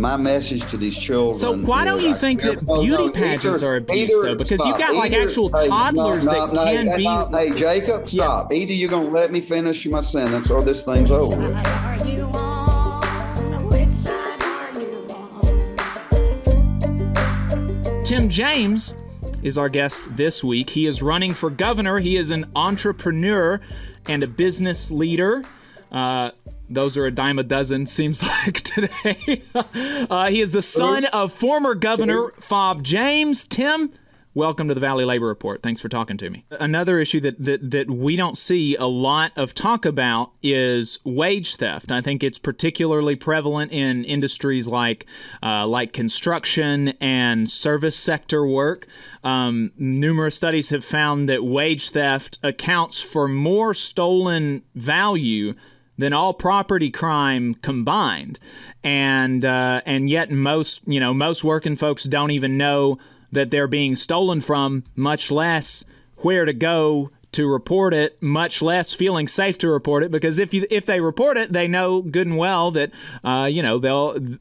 my message to these children. So why don't you think that beauty pageants are abuse, though? Because you've got like actual toddlers that can be. Hey, Jacob, stop. Either you're going to let me finish my sentence or this thing's over. Tim James is our guest this week. He is running for governor. He is an entrepreneur and a business leader. Those are a dime a dozen, seems like, today. He is the son of former Governor Fob James. Tim, welcome to the Valley Labor Report. Thanks for talking to me. Another issue that we don't see a lot of talk about is wage theft. I think it's particularly prevalent in industries like construction and service sector work. Numerous studies have found that wage theft accounts for more stolen value than all property crime combined, and yet most working folks don't even know that they're being stolen from, much less where to go to report it, much less feeling safe to report it. Because if they report it, they know good and well that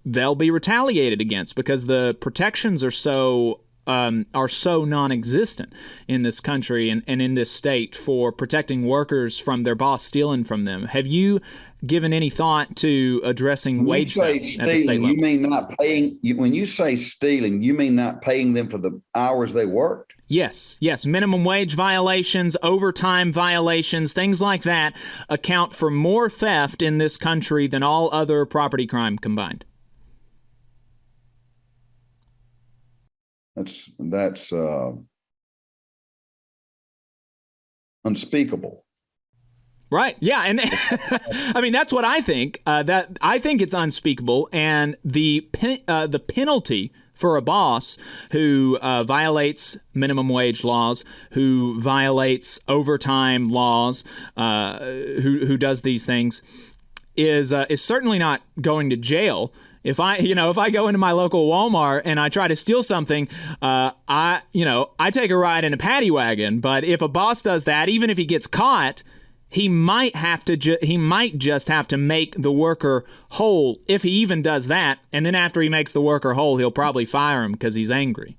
they'll be retaliated against, because the protections are so non-existent in this country and in this state for protecting workers from their boss stealing from them. Have you given any thought to addressing wage theft at the state level? You mean not paying? When you say stealing, you mean not paying them for the hours they worked? Yes. Minimum wage violations, overtime violations, things like that account for more theft in this country than all other property crime combined. That's unspeakable. Right. Yeah. And I mean, that's what I think. That I think it's unspeakable. And the penalty for a boss who violates minimum wage laws, who violates overtime laws, who does these things, is certainly not going to jail. If I go into my local Walmart and I try to steal something, I take a ride in a paddy wagon. But if a boss does that, even if he gets caught, he might just have to make the worker whole, if he even does that. And then after he makes the worker whole, he'll probably fire him because he's angry.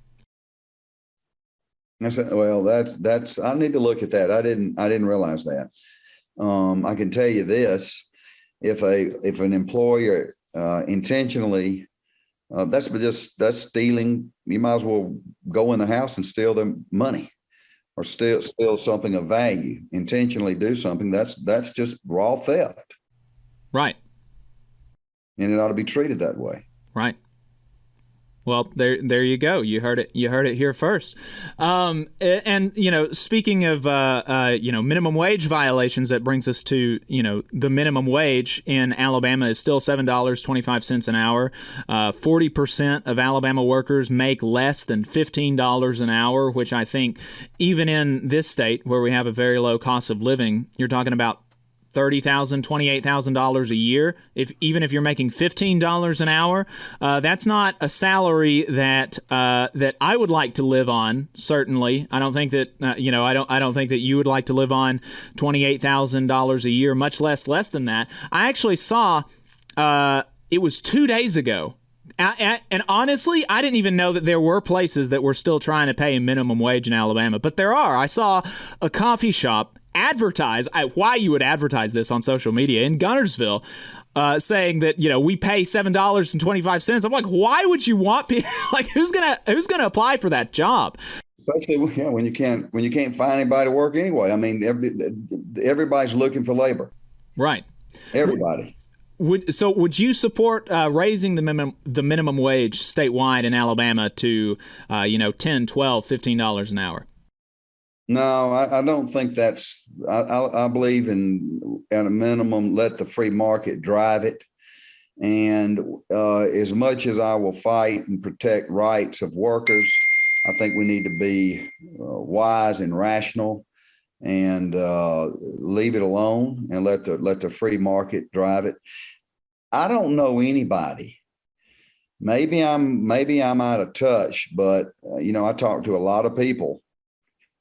That's I need to look at that. I didn't realize that. I can tell you this: if an employer intentionally, that's stealing. You might as well go in the house and steal their money, or steal something of value. Intentionally do something that's just raw theft, right? And it ought to be treated that way, right? Well, there you go. You heard it here first. And speaking of minimum wage violations, that brings us to the minimum wage in Alabama is still $7.25 an hour. 40% of Alabama workers make less than $15 an hour, which I think even in this state where we have a very low cost of living, you're talking about $30,000, $28,000 a year. Even if you're making $15 an hour, that's not a salary that I would like to live on. Certainly, I don't think that I don't think that you would like to live on $28,000 a year, much less than that. I actually saw it was 2 days ago. And honestly, I didn't even know that there were places that were still trying to pay a minimum wage in Alabama, but there are. I saw a coffee shop advertise why you would advertise this on social media in Guntersville, saying that we pay $7.25. I'm like, why would you want people? Like, who's gonna apply for that job? Especially when you can't find anybody to work anyway. I mean, everybody's looking for labor. Right. Everybody. Would you support raising the minimum wage statewide in Alabama to $10, $12, $15 an hour? No, I don't think that's. I believe at a minimum, let the free market drive it. And as much as I will fight and protect rights of workers, I think we need to be wise and rational and leave it alone and let the free market drive it. I don't know anybody. Maybe I'm out of touch, but I talk to a lot of people.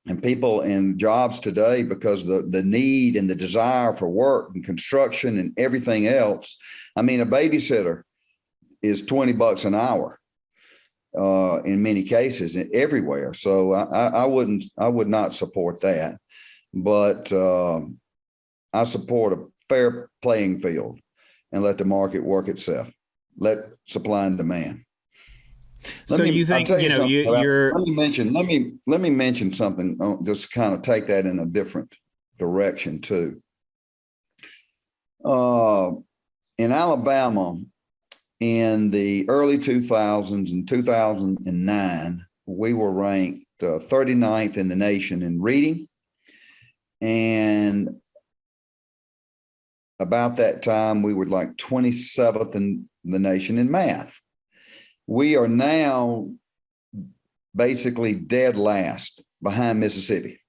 And people in jobs today, because the need and the desire for work and construction and everything else. I mean, a babysitter is $20 an hour in many cases everywhere. So I would not support that, but I support a fair playing field and let the market work itself. Let supply and demand. So you think, you know, you're, let me mention something, just kind of take that in a different direction too. In Alabama, in the early 2000s and 2009, we were ranked 39th in the nation in reading, and about that time we were like 27th in the nation in math. We are now basically dead last behind Mississippi.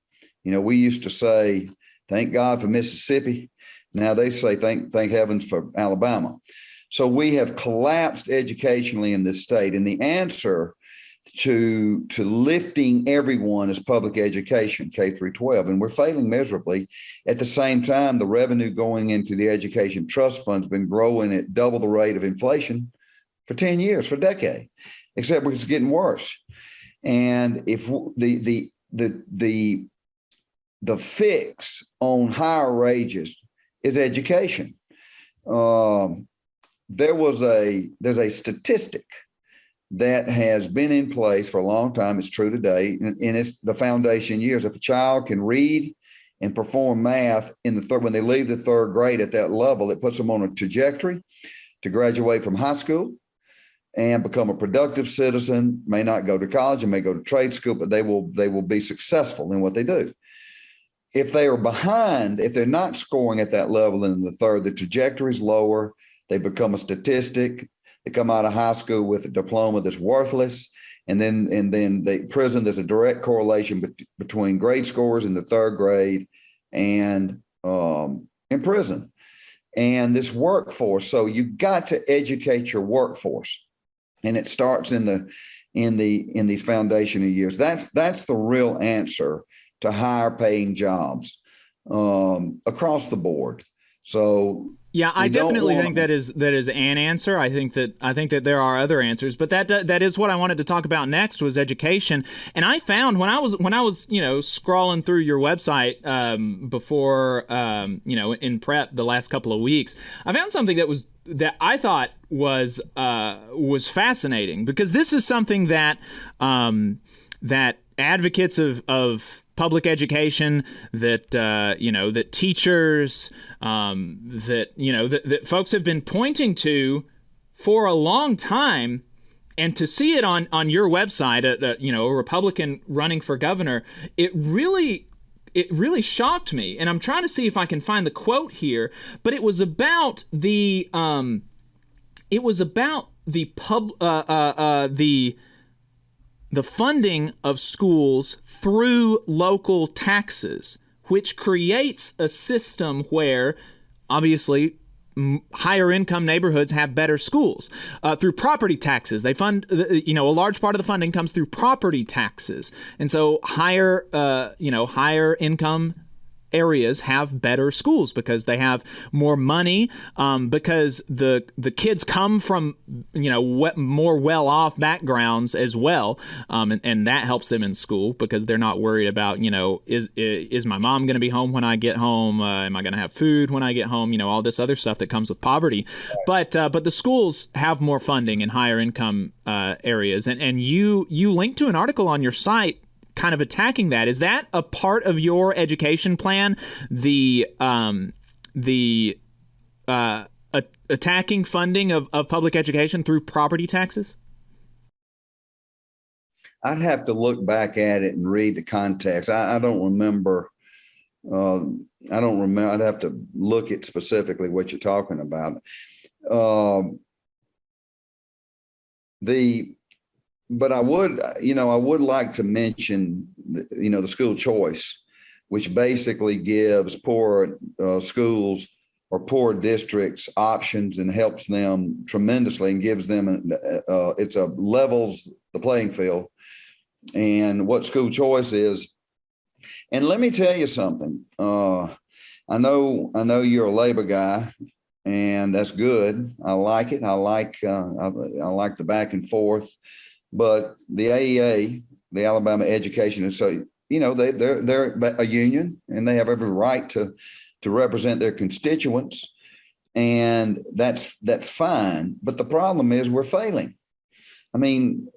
You know, we used to say, thank God for Mississippi. Now they say, thank heavens for Alabama. So we have collapsed educationally in this state. And the answer to lifting everyone is public education, K through 12. And we're failing miserably. At the same time, the revenue going into the education trust fund's been growing at double the rate of inflation for 10 years, for a decade, except it's getting worse. And if the fix on higher wages is education. There's a statistic that has been in place for a long time. It's true today, and it's the foundation years. If a child can read and perform math in the when they leave the third grade at that level, it puts them on a trajectory to graduate from high school and become a productive citizen. May not go to college and may go to trade school, but they will be successful in what they do. If they are behind, if they're not scoring at that level in the third, the trajectory is lower. They become a statistic. They come out of high school with a diploma that's worthless. And then prison, there's a direct correlation between grade scores in the third grade and in prison. And this workforce, so you've got to educate your workforce. And it starts in these foundational years. That's the real answer to higher paying jobs across the board. So yeah, I definitely think that is an answer. I think that there are other answers, but that is what I wanted to talk about next was education. And I found when I was scrolling through your website before in prep the last couple of weeks, I found something that I thought was fascinating, because this is something that that advocates of public education, that teachers, that folks have been pointing to for a long time, and to see it on your website, a Republican running for governor, it really shocked me. And I'm trying to see if I can find the quote here, but it was about the funding of schools through local taxes, which creates a system where, obviously, higher income neighborhoods have better schools. Through property taxes, they fund, a large part of the funding comes through property taxes. And so higher income areas have better schools because they have more money, because the kids come from more well-off backgrounds as well, and that helps them in school because they're not worried about is my mom going to be home when I get home, am I going to have food when I get home, all this other stuff that comes with poverty. But the schools have more funding in higher income areas, and you link to an article on your site kind of attacking that. Is that a part of your education plan? Attacking funding of public education through property taxes? I'd have to look back at it and read the context. I don't remember. I'd have to look at specifically what you're talking about. But I would like to mention, the school choice, which basically gives poor schools or poor districts options and helps them tremendously and gives them, levels the playing field and what school choice is. And let me tell you something. I know you're a labor guy, and that's good. I like it. I like the back and forth. But the AEA, the Alabama Education, and so they're a union, and they have every right to represent their constituents, and that's fine. But the problem is we're failing. I mean,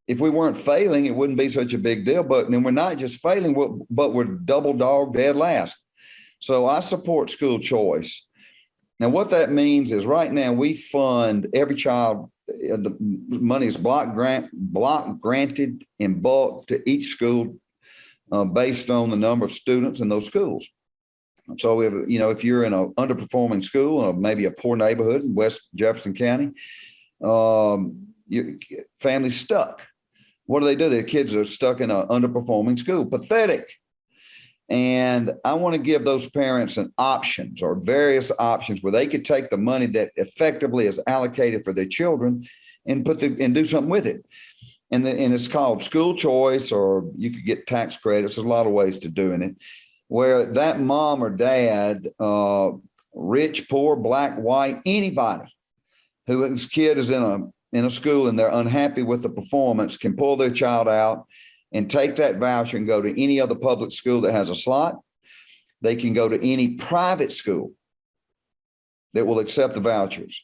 if we weren't failing, it wouldn't be such a big deal. But then we're not just failing, but we're double dog dead last. So I support school choice. Now, what that means is right now we fund every child. The money is block granted in bulk to each school based on the number of students in those schools. So if you're in an underperforming school, or maybe a poor neighborhood in West Jefferson County, your family's stuck. What do? Their kids are stuck in an underperforming school. Pathetic. And I want to give those parents an options or various options where they could take the money that effectively is allocated for their children and do something with it. And it's called school choice, or you could get tax credits. There's a lot of ways to doing it, where that mom or dad, rich, poor, black, white, anybody whose kid is in a school and they're unhappy with the performance can pull their child out and take that voucher and go to any other public school that has a slot. They can go to any private school that will accept the vouchers,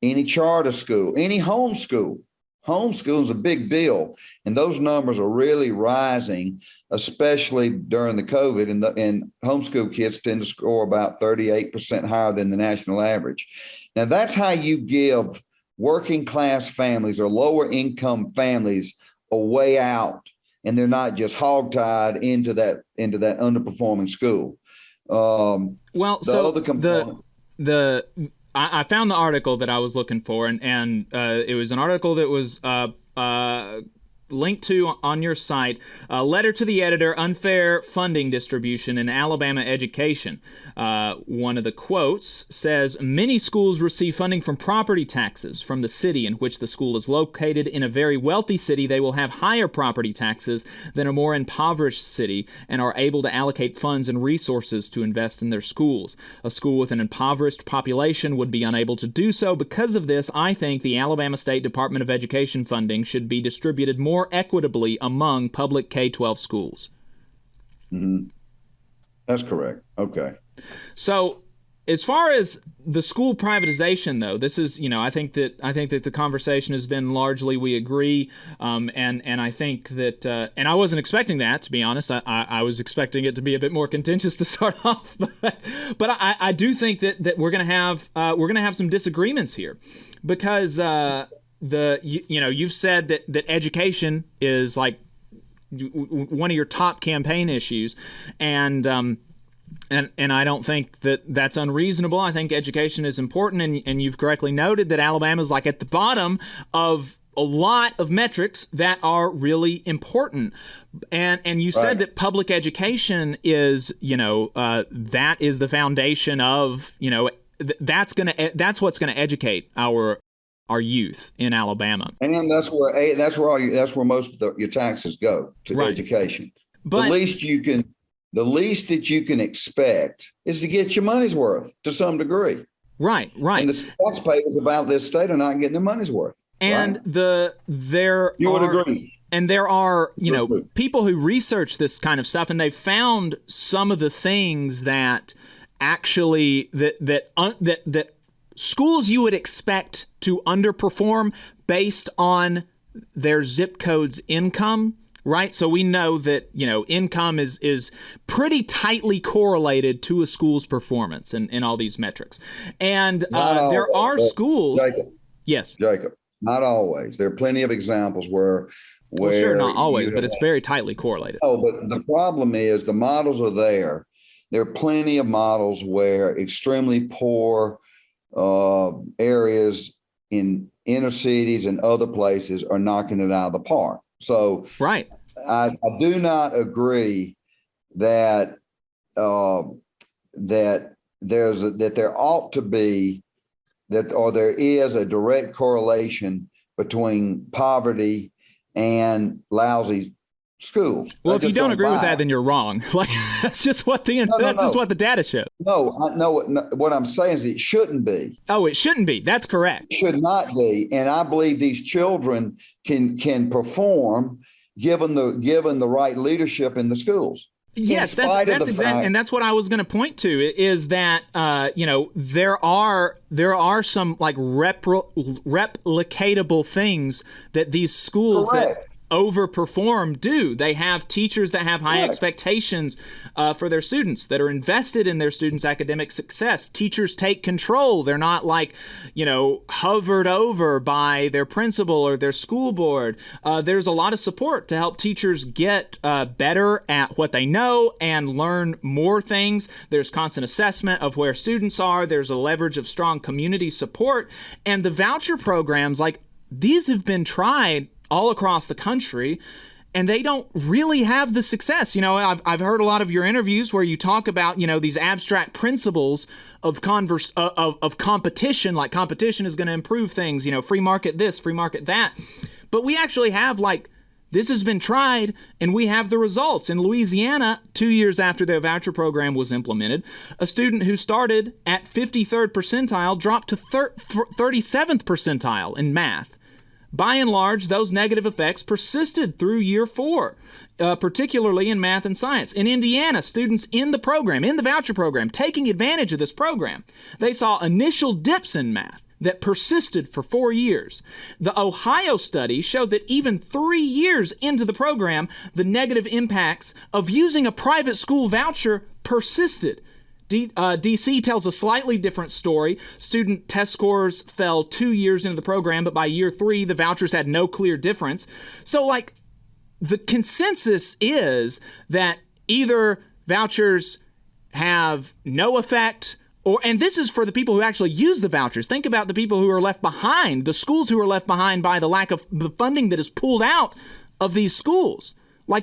any charter school, any homeschool. Homeschool is a big deal, and those numbers are really rising, especially during the COVID. And homeschool kids tend to score about 38% higher than the national average. Now, that's how you give working class families or lower income families a way out, and they're not just hogtied into that underperforming school. I found the article that I was looking for, and it was an article that was linked to on your site. Letter to the editor: Unfair funding distribution in Alabama education. One of the quotes says, many schools receive funding from property taxes from the city in which the school is located. In a very wealthy city, they will have higher property taxes than a more impoverished city and are able to allocate funds and resources to invest in their schools. A school with an impoverished population would be unable to do so. Because of this, I think the Alabama State Department of Education funding should be distributed more equitably among public K-12 schools. Mm-hmm. That's correct. Okay. So, as far as the school privatization, though, this is, I think that the conversation has been largely we agree, and I think that, and I wasn't expecting that, to be honest. I was expecting it to be a bit more contentious to start off, but I do think that we're gonna have some disagreements here, because you've said that education is like one of your top campaign issues, and I don't think that that's unreasonable. I think education is important, and you've correctly noted that Alabama's like at the bottom of a lot of metrics that are really important. And you said that public education is, that is the foundation of, that's what's going to educate our youth in Alabama. And that's where most of your taxes go to education. But the least that you can expect is to get your money's worth to some degree. Right. And the taxpayers about this state are not getting their money's worth. And would agree. And there are, people who research this kind of stuff, and they've found some of the things that actually that schools you would expect to underperform based on their zip code's income. Right. So we know that, income is pretty tightly correlated to a school's performance in all these metrics. And there are schools. Jacob. Yes. Jacob, not always. There are plenty of examples where sure, not always, but it's very tightly correlated. Oh, but the problem is the models are there. There are plenty of models where extremely poor areas in inner cities and other places are knocking it out of the park. So I do not agree that there ought to be there is a direct correlation between poverty and lousy schools. Well, They if you just don't agree with buy that, it. then you're wrong. Like that's just what just what the data shows. No, I know what I'm saying is it shouldn't be. Oh, it shouldn't be. That's correct. It should not be. And I believe these children can perform given the right leadership in the schools. Yes, that's exactly, and that's what I was going to point to is that there are some like replicatable things that these schools that overperform do. They have teachers that have high expectations for their students, that are invested in their students' academic success. Teachers take control. They're not like, hovered over by their principal or their school board. There's a lot of support to help teachers get better at what they know and learn more things. There's constant assessment of where students are. There's a leverage of strong community support. And the voucher programs, like these have been tried all across the country, and they don't really have the success. I've heard a lot of your interviews where you talk about, these abstract principles of competition, like competition is going to improve things, free market this, free market that. But we actually have this has been tried, and we have the results. In Louisiana, 2 years after their voucher program was implemented, a student who started at 53rd percentile dropped to 37th percentile in math. By and large, those negative effects persisted through year 4, particularly in math and science. In Indiana, students in the voucher program, taking advantage of this program, they saw initial dips in math that persisted for 4 years. The Ohio study showed that even 3 years into the program, the negative impacts of using a private school voucher persisted. DC tells a slightly different story. Student test scores fell 2 years into the program, but by year 3, the vouchers had no clear difference. So, the consensus is that either vouchers have no effect, and this is for the people who actually use the vouchers. Think about the people who are left behind, the schools who are left behind by the lack of the funding that is pulled out of these schools.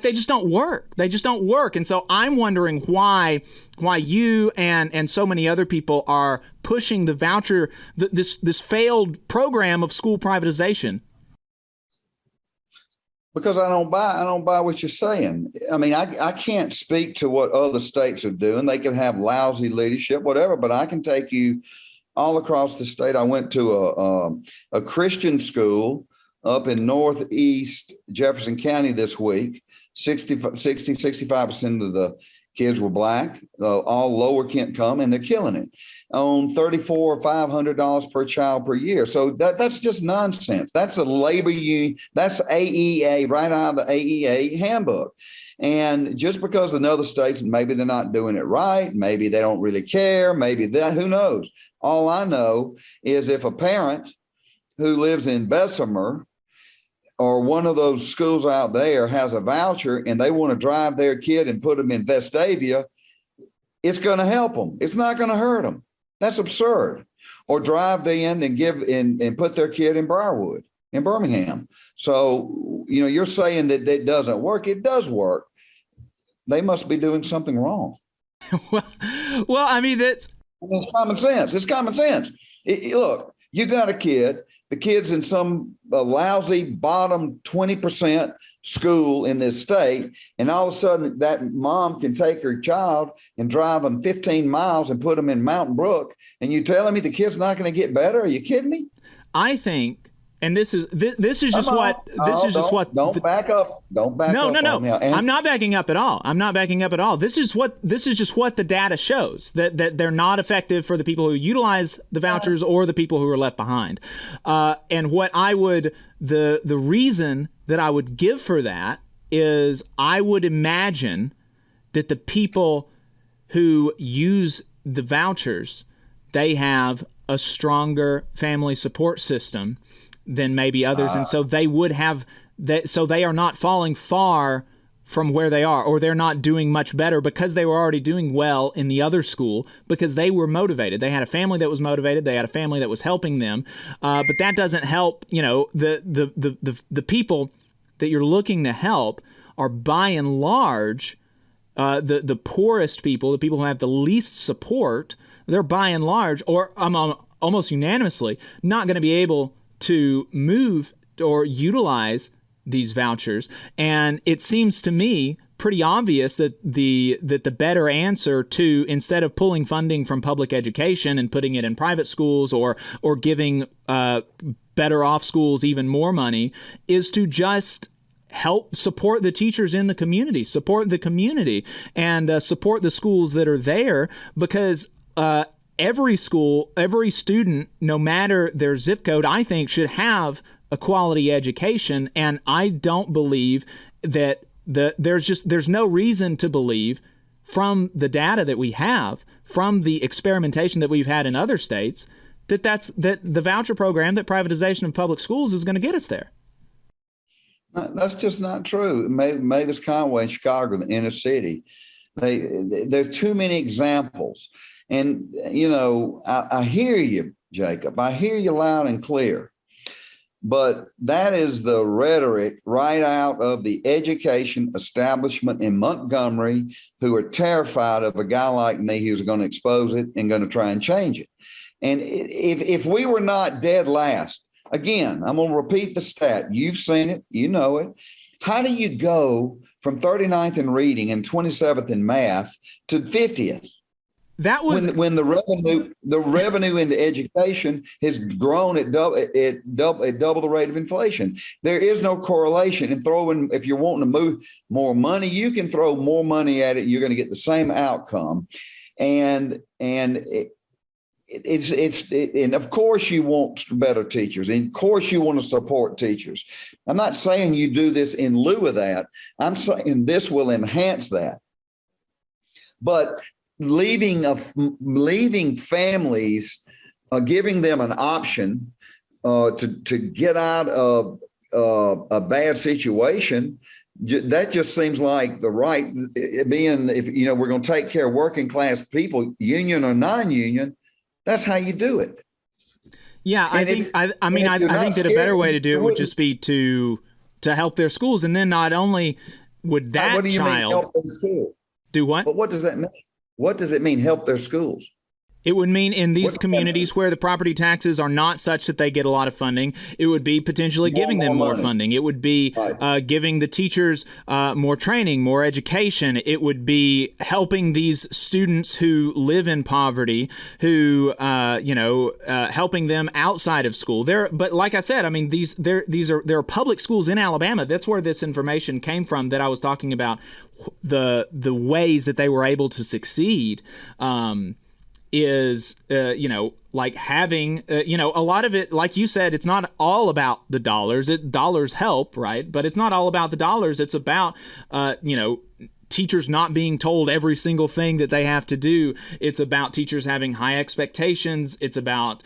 They just don't work. They just don't work. And so I'm wondering why you and so many other people are pushing the voucher, this failed program of school privatization. Because I don't buy what you're saying. I mean, I can't speak to what other states are doing. They can have lousy leadership, whatever, but I can take you all across the state. I went to a Christian school up in northeast Jefferson County this week. 65% of the kids were Black, all lower income, and they're killing it on $3,400 or $500 per child per year. So that's just nonsense. That's a labor union. That's AEA, right out of the AEA handbook. And just because in other states, maybe they're not doing it right, maybe they don't really care, maybe that, who knows? All I know is if a parent who lives in Bessemer or one of those schools out there has a voucher and they want to drive their kid and put them in Vestavia, it's going to help them. It's not going to hurt them. That's absurd. Or drive the end and give and put their kid in Briarwood in Birmingham. So, you're saying that it doesn't work. It does work. They must be doing something wrong. well, I mean, it's common sense. It's common sense. Look, you got a kid. The kid's in some lousy bottom 20% school in this state, and all of a sudden that mom can take her child and drive them 15 miles and put them in Mountain Brook, and you telling me the kid's not going to get better? Are you kidding me? I think, and this is just what don't back up. Don't back up. No. I'm not backing up at all. This is just what the data shows, that they're not effective for the people who utilize the vouchers or the people who are left behind. And what the reason that I would give for that is I would imagine that the people who use the vouchers, they have a stronger family support system than maybe others, and so they would have that. So they are not falling far from where they are, or they're not doing much better because they were already doing well in the other school because they were motivated. They had a family that was motivated. They had a family that was helping them. But that doesn't help. The people that you're looking to help are by and large the poorest people, the people who have the least support. They're by and large, or almost unanimously, not going to be able to move or utilize these vouchers. And it seems to me pretty obvious that the better answer to, instead of pulling funding from public education and putting it in private schools or giving better off schools even more money, is to just help support the teachers in the community, support the community, and support the schools that are there, because every school, every student, no matter their zip code, I think should have a quality education. And I don't believe that there's no reason to believe, from the data that we have, from the experimentation that we've had in other states, that the voucher program, that privatization of public schools is going to get us there. That's just not true. Mavis Conway in Chicago, the inner city, there's too many examples. And, you know, I hear you, Jacob. I hear you loud and clear. But that is the rhetoric right out of the education establishment in Montgomery, who are terrified of a guy like me who's going to expose it and going to try and change it. And if we were not dead last, again, I'm going to repeat the stat. You've seen it. You know it. How do you go from 39th in reading and 27th in math to 50th? That was when the revenue into education has grown at double the rate of inflation. There is no correlation. And if you're wanting to move more money, you can throw more money at it. You're going to get the same outcome. And of course you want better teachers. And of course you want to support teachers. I'm not saying you do this in lieu of that. I'm saying this will enhance that. But leaving families, giving them an option to get out of a bad situation, that just seems like the right, being, if you know, we're going to take care of working class people, union or non-union, that's how you do it. Yeah, I think that a better way to do it would just be to help their schools, and then not only would that what do you child mean help their school? Do what? But what does that mean? What does it mean, help their schools? It would mean in these communities where the property taxes are not such that they get a lot of funding, it would be potentially giving them more funding. It would be giving the teachers more training, more education. It would be helping these students who live in poverty, who helping them outside of school. But like I said, I mean, there are public schools in Alabama. That's where this information came from that I was talking about, the ways that they were able to succeed. Is like having a lot of it, like you said, it's not all about the dollars. Dollars help, right? But it's not all about the dollars. It's about teachers not being told every single thing that they have to do. It's about teachers having high expectations. It's about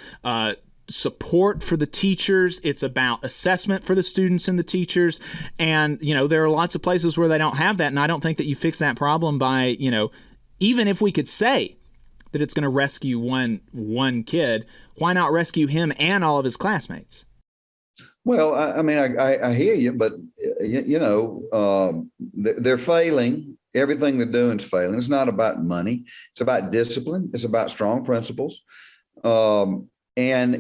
support for the teachers. It's about assessment for the students and the teachers. And there are lots of places where they don't have that, and I don't think that you fix that problem by even if we could say that it's going to rescue one kid, why not rescue him and all of his classmates? Well, I hear you, but they're failing. Everything they're doing is failing. It's not about money. It's about discipline. It's about strong principles. And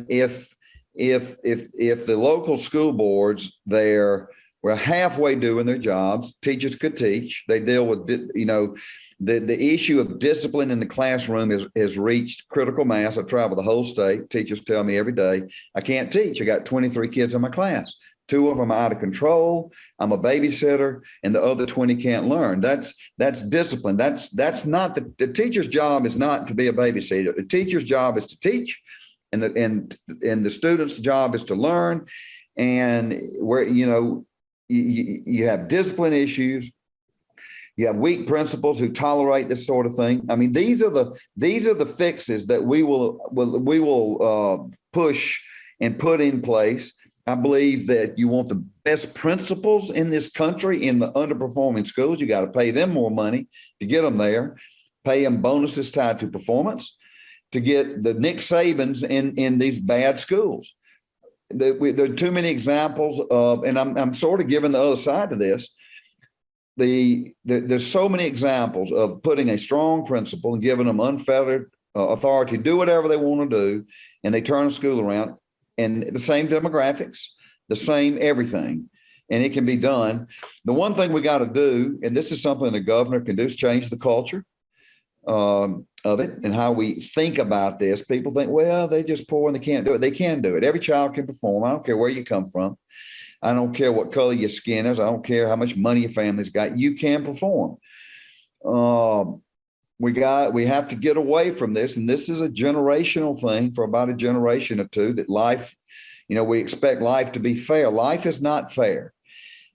if the local school boards there were halfway doing their jobs, teachers could teach. They deal with the issue of discipline in the classroom has reached critical mass. I travel the whole state. Teachers tell me every day, I can't teach. I got 23 kids in my class. 2 of them are out of control. I'm a babysitter, and the other 20 can't learn. That's discipline. That's not the teacher's job is not to be a babysitter. The teacher's job is to teach, and the student's job is to learn. And where you have discipline issues. You have weak principals who tolerate this sort of thing. I mean, these are the fixes that we will push and put in place. I believe that you want the best principals in this country in the underperforming schools. You got to pay them more money to get them there. Pay them bonuses tied to performance to get the Nick Sabans in these bad schools. There are too many examples of, and I'm sort of giving the other side to this. There's so many examples of putting a strong principal and giving them unfettered authority to do whatever they want to do, and they turn the school around, and the same demographics, the same everything, and it can be done. The one thing we got to do, and this is something the governor can do, is change the culture of it and how we think about this. People think, well, they're just poor and they can't do it. They can do it. Every child can perform. I don't care where you come from. I don't care what color your skin is. I don't care how much money your family's got. You can perform. We have to get away from this. And this is a generational thing for about a generation or two, that life, we expect life to be fair. Life is not fair.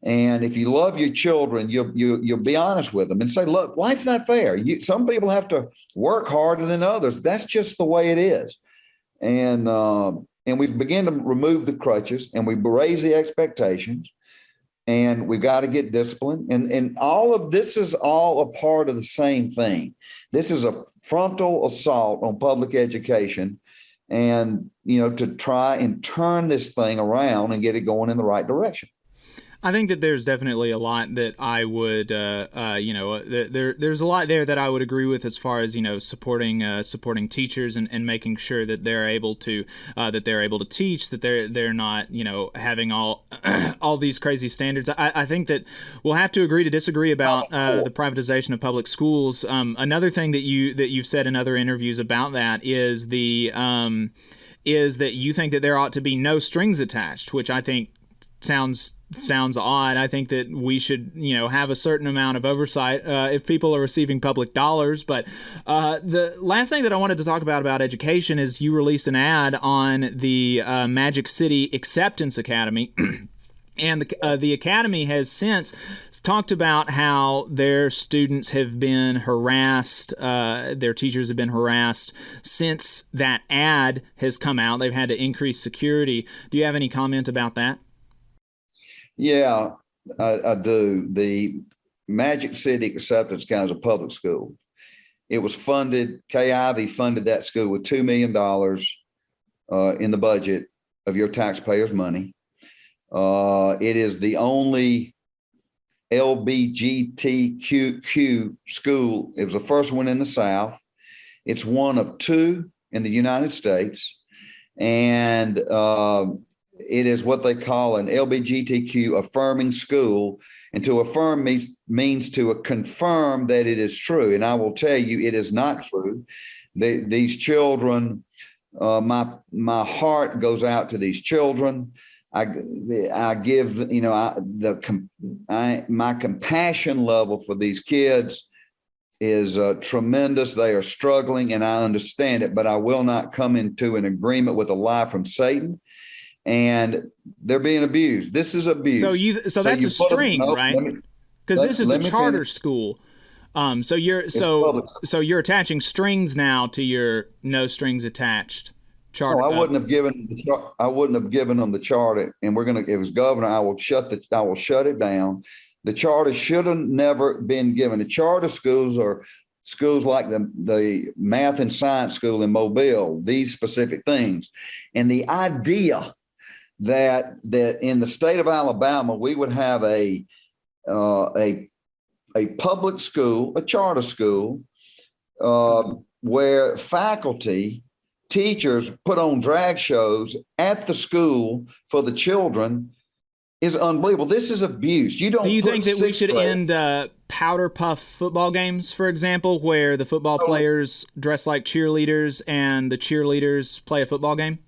And if you love your children, you'll be honest with them and say, look, life's not fair. Some people have to work harder than others. That's just the way it is. And we begin to remove the crutches, and we raise the expectations, and we've got to get disciplined. And all of this is all a part of the same thing. This is a frontal assault on public education, and, to try and turn this thing around and get it going in the right direction. I think that there's definitely a lot that I would, there's a lot there that I would agree with, as far as, supporting teachers and making sure that they're able to teach, that they're not, having all all these crazy standards. I think that we'll have to agree to disagree about the privatization of public schools. Another thing that you've said in other interviews about that is that you think that there ought to be no strings attached, which I think sounds odd. I think that we should, have a certain amount of oversight if people are receiving public dollars. But the last thing that I wanted to talk about education is you released an ad on the Magic City Acceptance Academy. And the Academy has since talked about how their students have been harassed, their teachers have been harassed since that ad has come out. They've had to increase security. Do you have any comment about that? Yeah, I do. The Magic City Acceptance Academy is a public school. It was funded, Kay Ivey funded that school with $2 million in the budget of your taxpayers' money. It is the only LGBTQ school. It was the first one in the South. It's one of two in the United States. And it is what they call an LGBTQ affirming school. And to affirm means to confirm that it is true. And I will tell you, it is not true. These children, my heart goes out to these children. I give, my compassion level for these kids is tremendous. They are struggling, and I understand it, but I will not come into an agreement with a lie from Satan. And they're being abused. This is abuse. So that's a string, right? Because this is a charter school. So you're attaching strings now to your no strings attached charter. I wouldn't have given them the charter. And it was governor. I will shut it down. The charter should have never been given. The charter schools are schools like the math and science school in Mobile. These specific things, and the idea that in the state of Alabama, we would have a public school, a charter school, where faculty, teachers put on drag shows at the school for the children is unbelievable. This is abuse. Do you think that we should end powder puff football games, for example, where the football players dress like cheerleaders and the cheerleaders play a football game?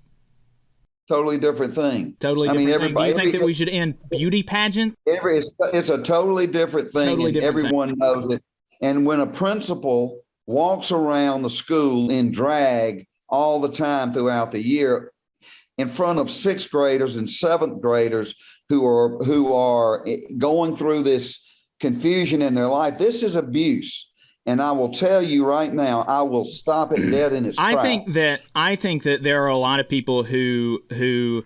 Totally different thing. Totally different thing. Do you think that we should end beauty pageant? It's a totally different thing, totally different everyone thing. knows it. And when a principal walks around the school in drag all the time throughout the year in front of sixth graders and seventh graders who are going through this confusion in their life, this is abuse. And I will tell you right now, I will stop it dead in its tracks. I think that there are a lot of people who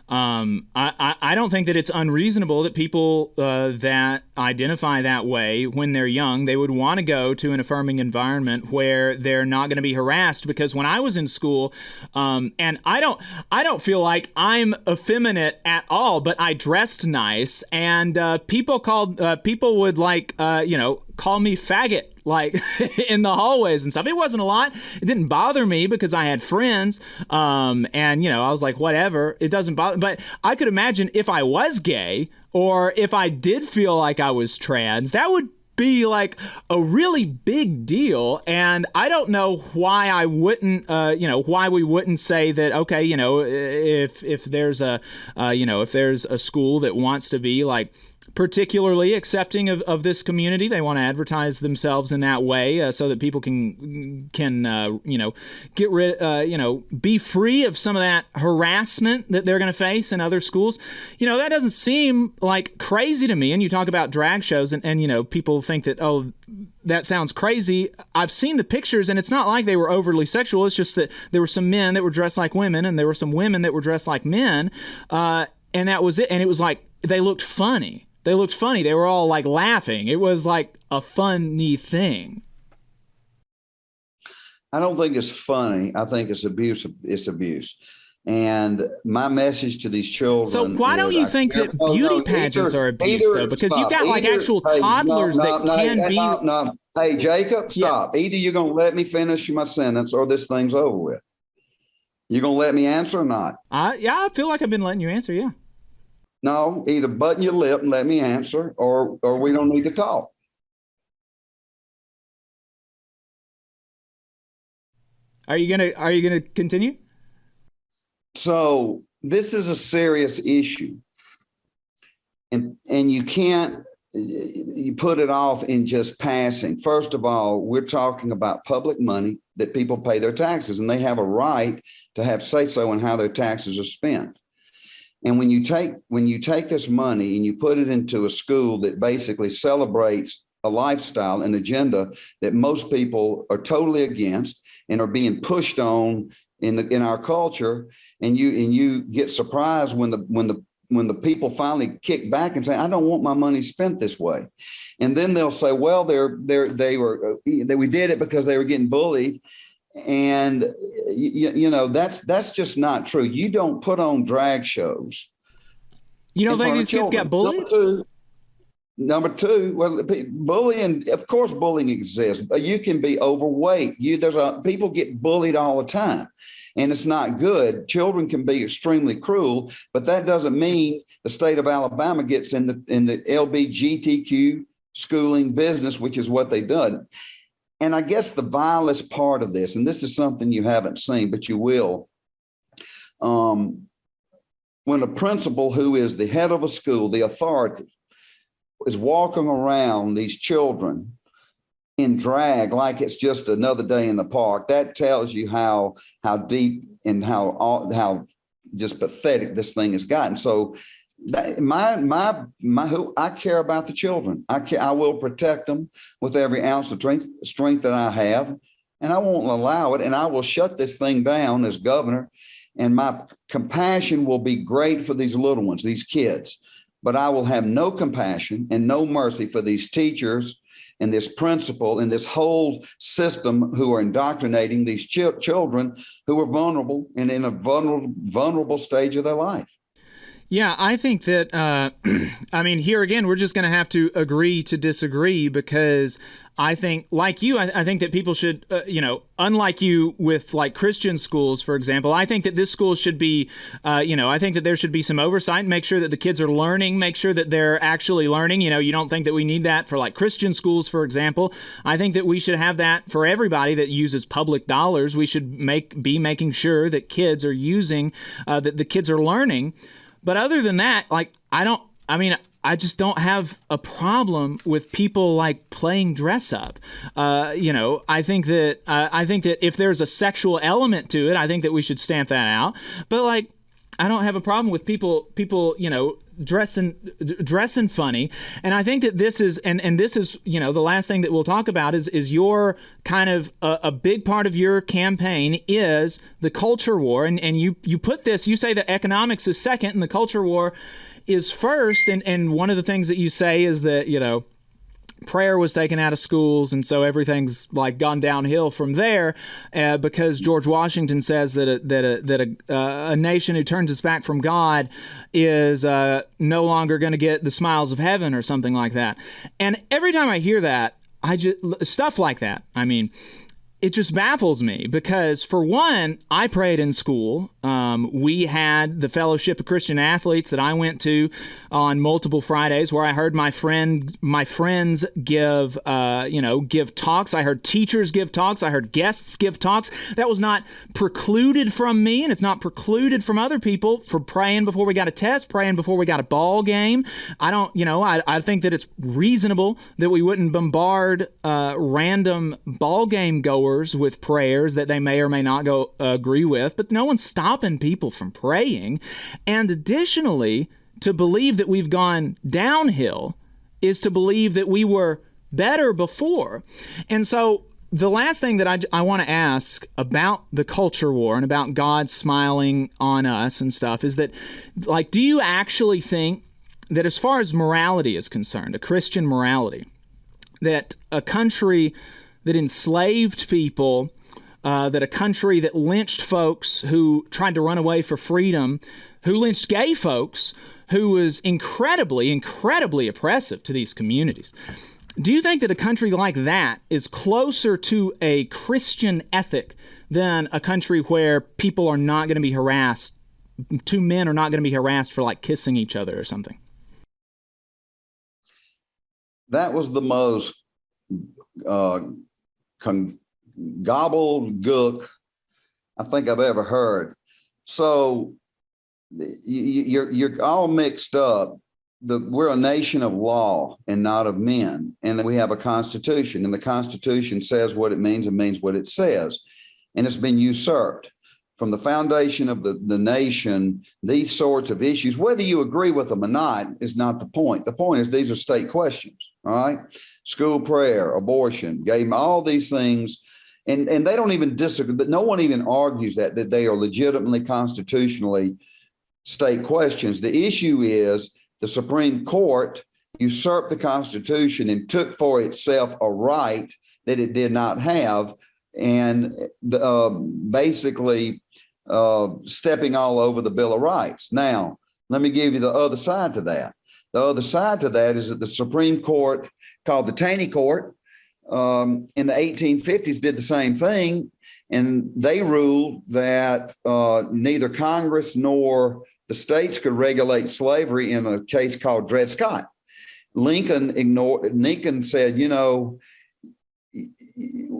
I don't think that it's unreasonable that people that identify that way when they're young, they would want to go to an affirming environment where they're not going to be harassed. Because when I was in school, and I don't feel like I'm effeminate at all, but I dressed nice, and people would call me faggot like in the hallways and stuff. It wasn't a lot. It didn't bother me because I had friends. And, you know, I was like, whatever, it doesn't bother. But I could imagine if I was gay or if I did feel like I was trans, that would be like a really big deal. And I don't know why I wouldn't, why we wouldn't say that, okay, you know, if there's a, if there's a school that wants to be like particularly accepting of this community, they want to advertise themselves in that way so that people can get rid, be free of some of that harassment that they're going to face in other schools. You know, that doesn't seem like crazy to me. And you talk about drag shows and you know, people think that, oh, that sounds crazy. I've seen the pictures and it's not like they were overly sexual. It's just that there were some men that were dressed like women and there were some women that were dressed like men. And that was it. And it was like, they looked funny. They looked funny. They were all like laughing. It was like a funny thing. I don't think it's funny. I think it's abuse. It's abuse. And my message to these children. So why don't you think that beauty pageants are abuse, though? Because you've got like actual toddlers that can be. No. Hey, Jacob, stop. Yeah. Either you're going to let me finish my sentence or this thing's over with. You going to let me answer or not? Yeah, I feel like I've been letting you answer. Yeah. No, either button your lip and let me answer, or we don't need to talk. Are you gonna continue? So this is a serious issue, and you can't you put it off in just passing. First of all, we're talking about public money that people pay their taxes, and they have a right to have say so in how their taxes are spent. And when you take this money and you put it into a school that basically celebrates a lifestyle, an agenda that most people are totally against and are being pushed on in our culture, and you get surprised when the people finally kick back and say, I don't want my money spent this way. And then they'll say, well, we did it because they were getting bullied. And you know, that's just not true. You don't put on drag shows. You don't think these kids got bullied? Number two, well, bullying, of course, bullying exists, but you can be overweight. People get bullied all the time, and it's not good. Children can be extremely cruel, but that doesn't mean the state of Alabama gets in the LGBTQ schooling business, which is what they've done. And I guess the vilest part of this, and this is something you haven't seen, but you will, when a principal who is the head of a school, the authority, is walking around these children in drag like it's just another day in the park, that tells you how deep and how just pathetic this thing has gotten. So I care about the children. I will protect them with every ounce of strength that I have, and I won't allow it. And I will shut this thing down as governor. And my compassion will be great for these little ones, these kids, but I will have no compassion and no mercy for these teachers and this principal and this whole system who are indoctrinating these children who are vulnerable and in a vulnerable stage of their life. Yeah, I think that, I mean, here again, we're just going to have to agree to disagree, because I think, like you, I think that people should, unlike you with like Christian schools, for example, I think that this school should be, I think that there should be some oversight, make sure that the kids are learning, make sure that they're actually learning. You know, you don't think that we need that for like Christian schools, for example. I think that we should have that for everybody that uses public dollars. We should be making sure that kids are using, that the kids are learning. But other than that, like, I just don't have a problem with people like playing dress up. I think that if there's a sexual element to it, I think that we should stamp that out. But like, I don't have a problem with people, dressing funny. And I think that this is, and this is, the last thing that we'll talk about is your kind of a big part of your campaign is the culture war. And you put this, you say that economics is second and the culture war is first. And one of the things that you say is that, prayer was taken out of schools, and so everything's like gone downhill from there, because George Washington says that a nation who turns its back from God is no longer going to get the smiles of heaven or something like that. And every time I hear that, stuff like that. I mean, it just baffles me because, for one, I prayed in school. We had the Fellowship of Christian Athletes that I went to on multiple Fridays, where I heard my friends give talks. I heard teachers give talks. I heard guests give talks. That was not precluded from me, and it's not precluded from other people for praying before we got a test, praying before we got a ball game. I think that it's reasonable that we wouldn't bombard random ball game goers with prayers that they may or may not agree with, but no one's stopping people from praying. And additionally, to believe that we've gone downhill is to believe that we were better before. And so the last thing that I want to ask about the culture war and about God smiling on us and stuff is that, like, do you actually think that, as far as morality is concerned, a Christian morality, that a country that enslaved people, that a country that lynched folks who tried to run away for freedom, who lynched gay folks, who was incredibly, incredibly oppressive to these communities, do you think that a country like that is closer to a Christian ethic than a country where people are not going to be harassed, two men are not going to be harassed for, like, kissing each other or something? That was the most gobbledygook I think I've ever heard. So you're all mixed up. We're a nation of law and not of men, and we have a constitution, and the Constitution says what it means and means what it says, and it's been usurped from the foundation of the nation. These sorts of issues, whether you agree with them or not, is not the point. The point is these are state questions. All right. School prayer, abortion, gay, all these things. And they don't even disagree. No one even argues that they are legitimately constitutionally state questions. The issue is the Supreme Court usurped the Constitution and took for itself a right that it did not have, and basically stepping all over the Bill of Rights. Now, let me give you the other side to that. The other side to that is that the Supreme Court, called the Tane Court, in the 1850s did the same thing, and they ruled that neither Congress nor the states could regulate slavery in a case called Dred Scott. Lincoln said,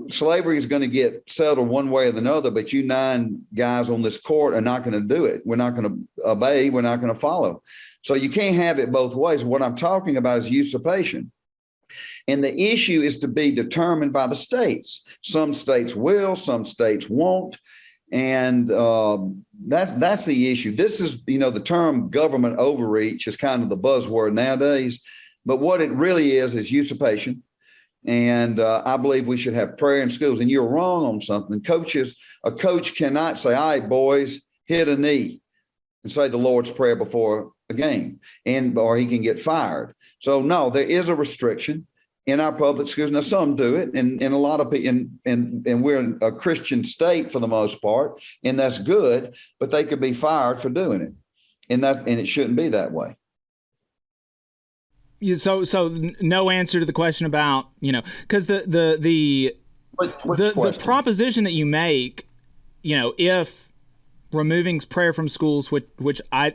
slavery is going to get settled one way or another, but you 9 guys on this court are not going to do it. We're not going to obey. We're not going to follow. So you can't have it both ways. What I'm talking about is usurpation. And the issue is to be determined by the states. Some states will, some states won't. And that's the issue. This is, the term government overreach is kind of the buzzword nowadays. But what it really is usurpation. And I believe we should have prayer in schools. And you're wrong on something. A coach cannot say, all right, boys, hit a knee and say the Lord's Prayer before a game, or he can get fired. So no, there is a restriction in our public schools. Now, some do it, and a lot of people, and we're in a Christian state for the most part, and that's good, but they could be fired for doing it. And it shouldn't be that way. So no answer to the question about, because the proposition that you make, if removing prayer from schools, which I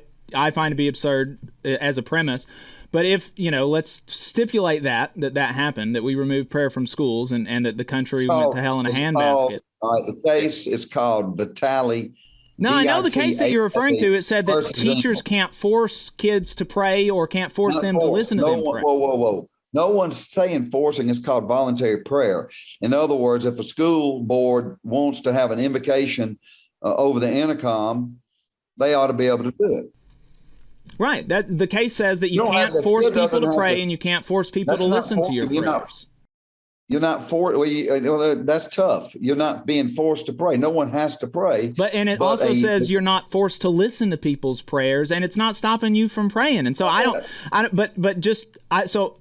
find to be absurd as a premise, but if, let's stipulate that happened, that we removed prayer from schools and that the country went to hell in a handbasket. The case is called Vitale. No, I know the case that you're referring to. It said that teachers can't force kids to pray or can't force them to listen to them pray. Whoa. No one's saying forcing. It's called voluntary prayer. In other words, if a school board wants to have an invocation over the intercom, they ought to be able to do it. Right. That the case says that you can't force people to pray and you can't force people to listen to your prayers. You're not that's tough. You're not being forced to pray. No one has to pray. And it also says you're not forced to listen to people's prayers, and it's not stopping you from praying. And so so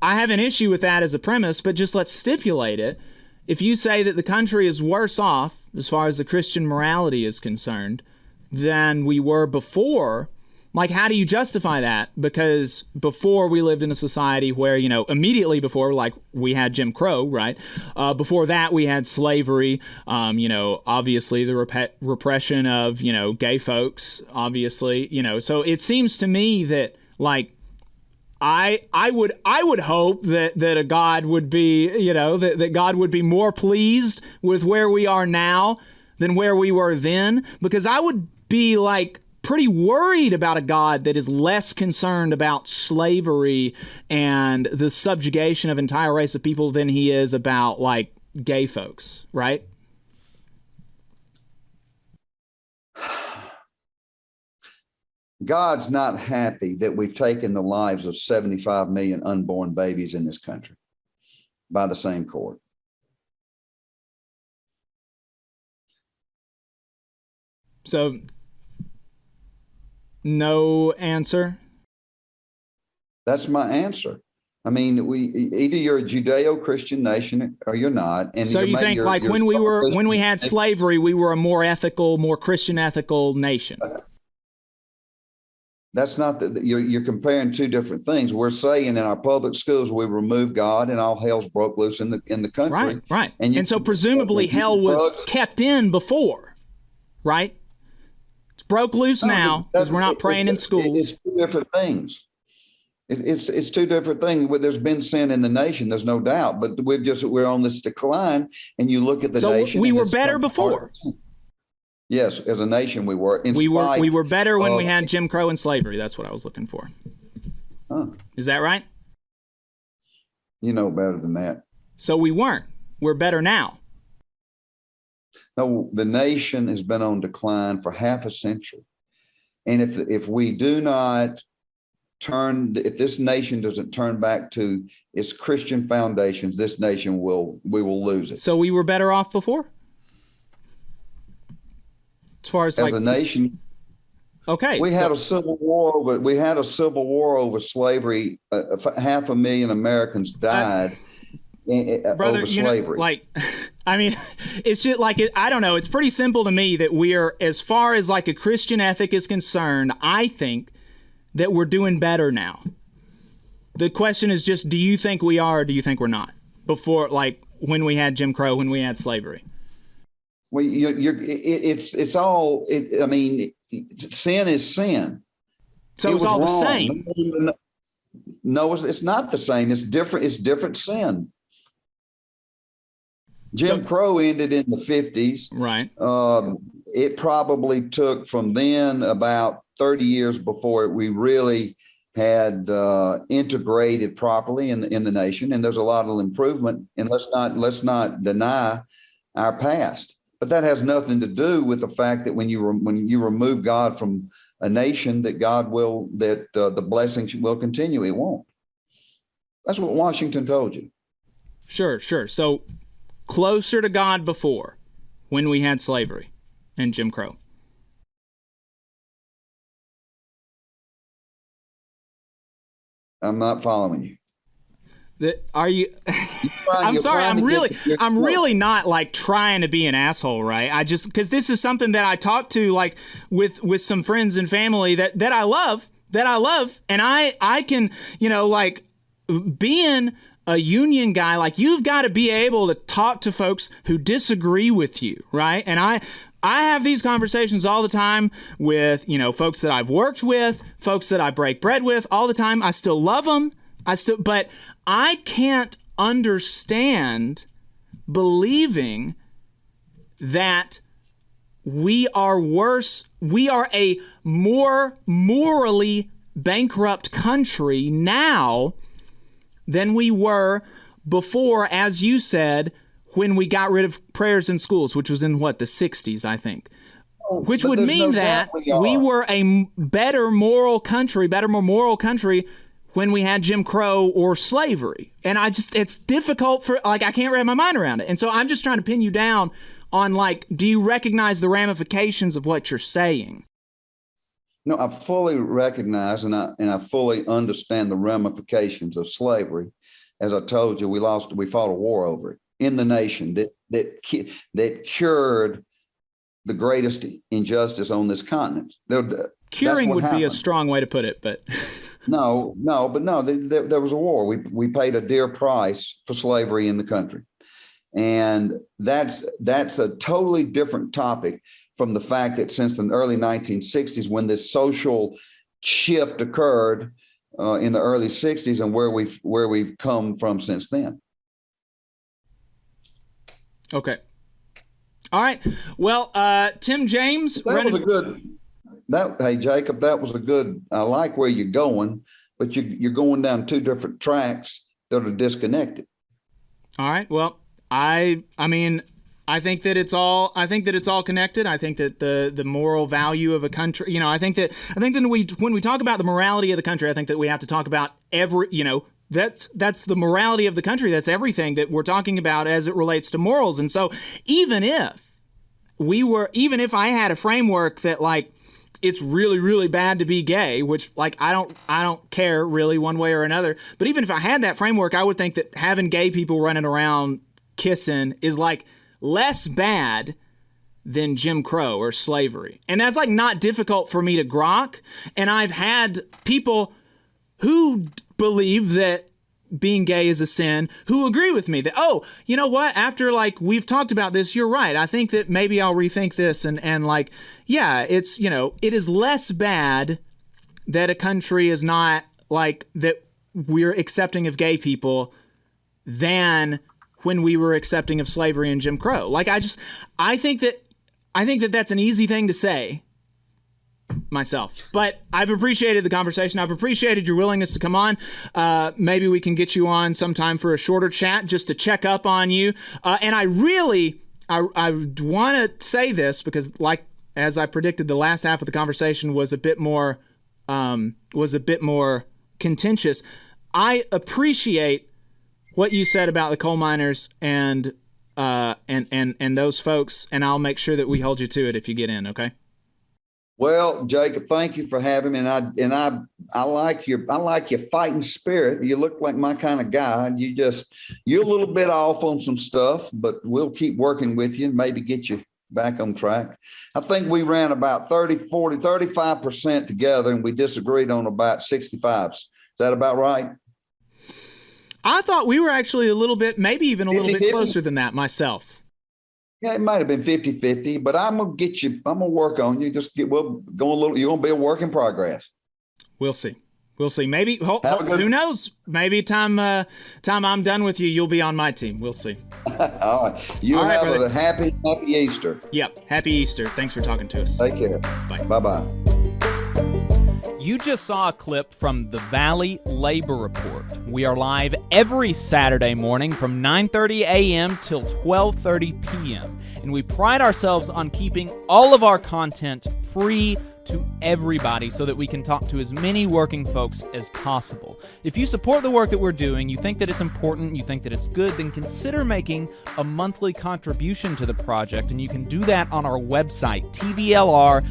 I have an issue with that as a premise, but just let's stipulate it. If you say that the country is worse off as far as the Christian morality is concerned than we were before Like, how do you justify that? Because before we lived in a society where, immediately before, like, we had Jim Crow, right? Before that, we had slavery, obviously the repression of, gay folks, obviously, So it seems to me that, like, I would hope that a God would be, that God would be more pleased with where we are now than where we were then, because I would be, like, pretty worried about a God that is less concerned about slavery and the subjugation of an entire race of people than he is about, like, gay folks, right? God's not happy that we've taken the lives of 75 million unborn babies in this country by the same court. So, no answer? That's my answer. I mean, either you're a Judeo-Christian nation or you're not. And so you think, like, when we had slavery, we were a more ethical, more Christian ethical nation? That's not you're comparing two different things. We're saying in our public schools we remove God and all hell's broke loose in the country. Right. And so presumably hell was kept in before, right? It's broke loose now because we're not praying in schools. It's two different things. It's two different things. There's been sin in the nation, there's no doubt, but we're on this decline. And you look at the nation. So we were better before. Yes, as a nation we were. We were better when we had Jim Crow and slavery. That's what I was looking for. Huh. Is that right? You know better than that. So we weren't. We're better now. No, the nation has been on decline for half a century. And if we do not if this nation doesn't turn back to its Christian foundations, this nation we will lose it. So we were better off before? As far as a nation, okay, we had a civil war. But we had a civil war over slavery. 500,000 Americans died over slavery. I mean, it's just like I don't know. It's pretty simple to me that we're, as far as like a Christian ethic is concerned, I think that we're doing better now. The question is just, do you think we are, or do you think we're not? Before, like, when we had Jim Crow, when we had slavery. Well, it's all. I mean, sin is sin. So it's all the same. No, it's not the same. It's different. It's different sin. Jim Crow ended in the 50s. Right. It probably took from then about 30 years before we really had integrated properly in the nation. And there's a lot of improvement. And let's not deny our past. But that has nothing to do with the fact that when you remove God from a nation, that the blessings will continue. It won't. That's what Washington told you. Sure. So closer to God before, when we had slavery and Jim Crow. I'm not following you. Are you? I'm sorry. I'm really not like trying to be an asshole, right? I just, because this is something that I talk to like with some friends and family that I love, and I can, like, being a union guy, like, you've got to be able to talk to folks who disagree with you, right? And I have these conversations all the time with, folks that I've worked with, folks that I break bread with all the time. I still love them. But I can't understand believing that we are a more morally bankrupt country now than we were before, as you said, when we got rid of prayers in schools, which was in the 60s, I think. Which would mean that we were a better, more moral country when we had Jim Crow or slavery. And it's difficult I can't wrap my mind around it. And so I'm just trying to pin you down on, like, do you recognize the ramifications of what you're saying? No, I fully recognize and I fully understand the ramifications of slavery. As I told you, we fought a war over it in the nation that cured the greatest injustice on this continent. Curing would be a strong way to put it, but no, there was a war. We paid a dear price for slavery in the country. And that's a totally different topic from the fact that since the early 1960s, when this social shift occurred in the early 60s, and where we've come from since then. Okay. All right. Well, Tim James. Hey, Jacob, that was a good, I like where you're going, but you're going down two different tracks that are disconnected. All right. Well, I mean, I think that it's all connected. I think that the moral value of a country, I think that when we talk about the morality of the country, I think that we have to talk about that's the morality of the country. That's everything that we're talking about as it relates to morals. And so even if I had a framework that like, it's really, really bad to be gay, which like I don't care really one way or another. But even if I had that framework, I would think that having gay people running around kissing is like less bad than Jim Crow or slavery. And that's like not difficult for me to grok. And I've had people who believe that being gay is a sin who agree with me that, oh, you know what? After like we've talked about this, you're right. I think that maybe I'll rethink this and like, yeah, it's, it is less bad that a country is not like that we're accepting of gay people than when we were accepting of slavery and Jim Crow. Like I think that that's an easy thing to say myself, but I've appreciated the conversation. I've appreciated your willingness to come on. Maybe we can get you on sometime for a shorter chat just to check up on you. And I want to say this because, like as I predicted, the last half of the conversation was a bit more contentious. I appreciate what you said about the coal miners and those folks, and I'll make sure that we hold you to it if you get in. Okay. Well, Jacob, thank you for having me, and I like your fighting spirit. You look like my kind of guy. You're a little bit off on some stuff, but we'll keep working with you and maybe get you back on track. I think we ran about 30, 40, 35% together, and we disagreed on about 65s. Is that about right? I thought we were actually a little bit, maybe even a little bit closer than that myself. Yeah, it might have been 50-50, but I'm going to get you. I'm going to work on you. You're going to be a work in progress. We'll see. Maybe, who knows? Maybe time I'm done with you, you'll be on my team. We'll see. All right. You have a happy Easter. Yep. Happy Easter. Thanks for talking to us. Take care. Bye. Bye-bye. You just saw a clip from the Valley Labor Report. We are live every Saturday morning from 9:30 a.m. till 12:30 p.m. And we pride ourselves on keeping all of our content free to everybody so that we can talk to as many working folks as possible. If you support the work that we're doing, you think that it's important, you think that it's good, then consider making a monthly contribution to the project, and you can do that on our website, tvlr.fm.